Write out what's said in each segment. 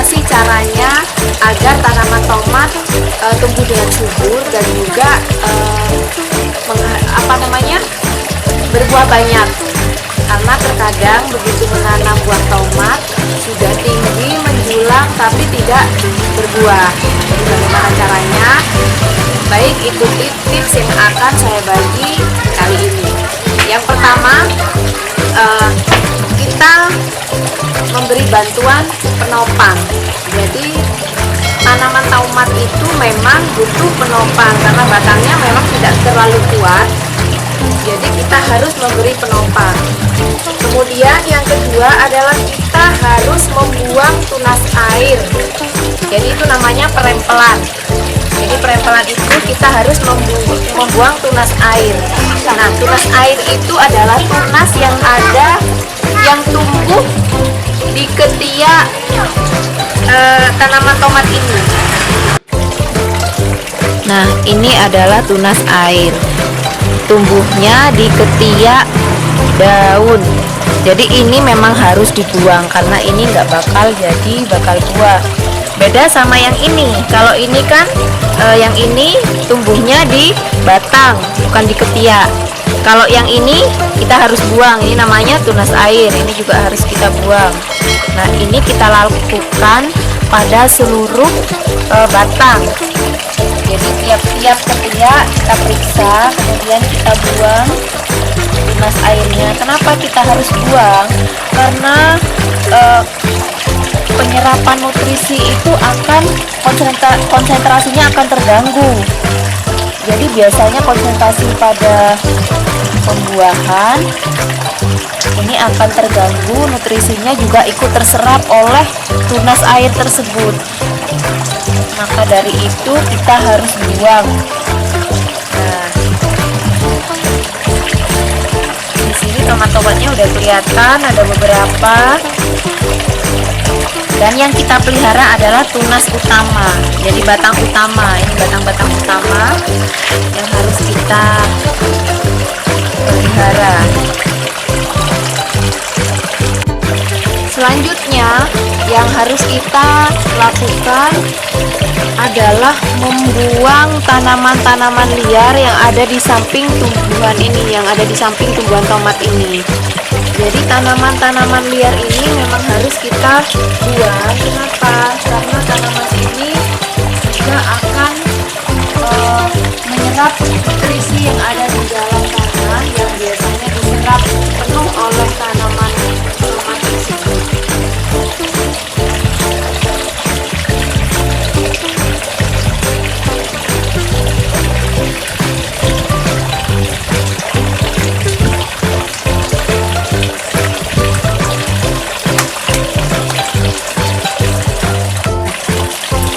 sih caranya agar tanaman tomat tumbuh dengan subur dan juga berbuah banyak? Karena terkadang begitu menanam buah tomat sudah tinggi menjulang tapi tidak berbuah. Jadi bagaimana caranya? Baik, ikuti tips yang akan saya bagi kali ini. Yang pertama, kita memberi bantuan penopang. Jadi tanaman tomat itu memang butuh penopang karena batangnya memang tidak terlalu kuat. Jadi kita harus memberi penopang. Kemudian yang kedua adalah kita harus membuang tunas air. Jadi itu namanya perempelan. Jadi perempelan itu kita harus membuang tunas air. Nah, tunas air itu adalah tunas yang tumbuh di ketiak tanaman tomat ini. Nah, ini adalah tunas air. Tumbuhnya di ketiak daun. Jadi ini memang harus dibuang karena ini nggak bakal buah. Beda sama yang ini. Kalau ini kan yang ini tumbuhnya di batang, bukan di ketiak. Kalau yang ini kita harus buang. Ini namanya tunas air. Ini juga harus kita buang. Nah, ini kita lakukan pada seluruh batang. Jadi tiap-tiap ketiak kita periksa, kemudian kita buang tunas airnya. Kenapa kita harus buang? Karena penyerapan nutrisi itu akan konsentrasinya akan terganggu. Jadi biasanya konsentrasi pada pembuahan ini akan terganggu, nutrisinya juga ikut terserap oleh tunas air tersebut. Maka dari itu kita harus buang. Nah, di sini tomat-tomatnya udah kelihatan, ada beberapa. Dan yang kita pelihara adalah tunas utama. Jadi batang utama, ini batang-batang utama yang harus kita pelihara. Selanjutnya yang harus kita lakukan adalah membuang tanaman-tanaman liar yang ada di samping tumbuhan ini, yang ada di samping tumbuhan tomat ini. Jadi tanaman-tanaman liar ini memang harus kita buang. Kenapa? Karena tanaman ini juga akan menyerap nutrisi yang ada di dalam tanah yang biasanya diserap penuh oleh tanaman tomat tersebut.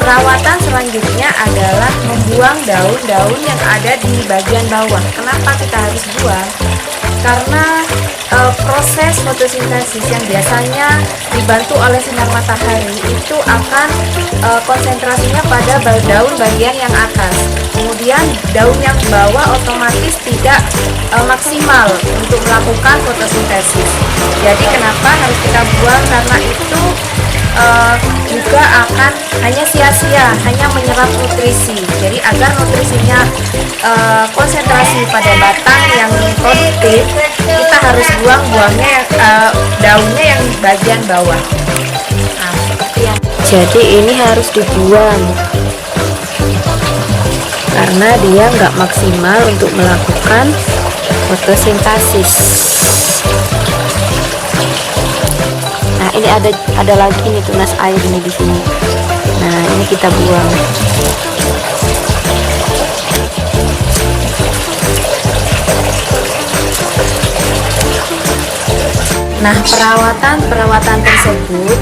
Perawatan selanjutnya adalah membuang daun-daun yang ada di bagian bawah. Kenapa kita harus buang? Karena proses fotosintesis yang biasanya dibantu oleh sinar matahari itu akan konsentrasinya pada daun bagian yang atas. Kemudian daun yang bawah otomatis tidak maksimal untuk melakukan fotosintesis. Jadi kenapa harus kita buang? Karena itu juga akan hanya sia-sia, hanya menyerap nutrisi. Jadi agar nutrisinya konsentrasi pada batang yang produktif, kita harus buang-buangnya daunnya yang bagian bawah. Nah, seperti yang jadi ini harus dibuang karena dia nggak maksimal untuk melakukan fotosintesis. Nah, ini ada lagi nih tunas air ini di sini. Nah, ini kita buang. Nah, perawatan tersebut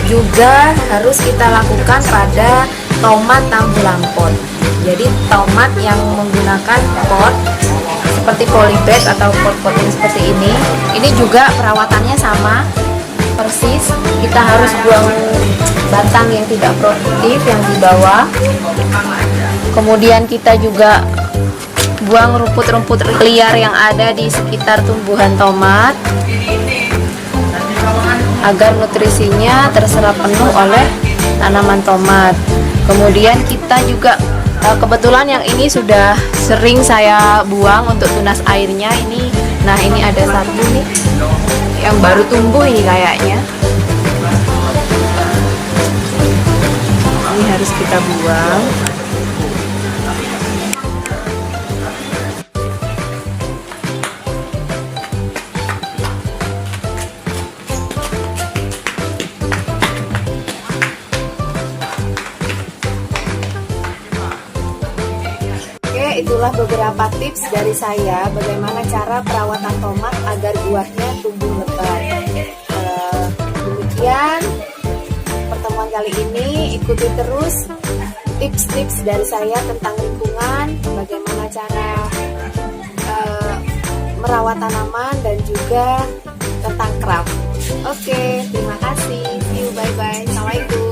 juga harus kita lakukan pada tomat tambulan pot. Jadi tomat yang menggunakan pot seperti polybag atau pot-pot yang seperti ini juga perawatannya sama persis. Kita harus buang batang yang tidak produktif yang di bawah. Kemudian kita juga buang rumput-rumput liar yang ada di sekitar tumbuhan tomat agar nutrisinya terserap penuh oleh tanaman tomat. Kemudian kita juga kebetulan yang ini sudah sering saya buang untuk tunas airnya ini. Nah, ini ada satu nih yang baru tumbuh ini kayaknya. Ini harus kita buang. Itulah beberapa tips dari saya bagaimana cara perawatan tomat agar buahnya tumbuh lebat. Demikian pertemuan kali ini, ikuti terus tips-tips dari saya tentang lingkungan, bagaimana cara merawat tanaman dan juga tentang craft. Oke, terima kasih. See you, bye-bye. Assalamualaikum.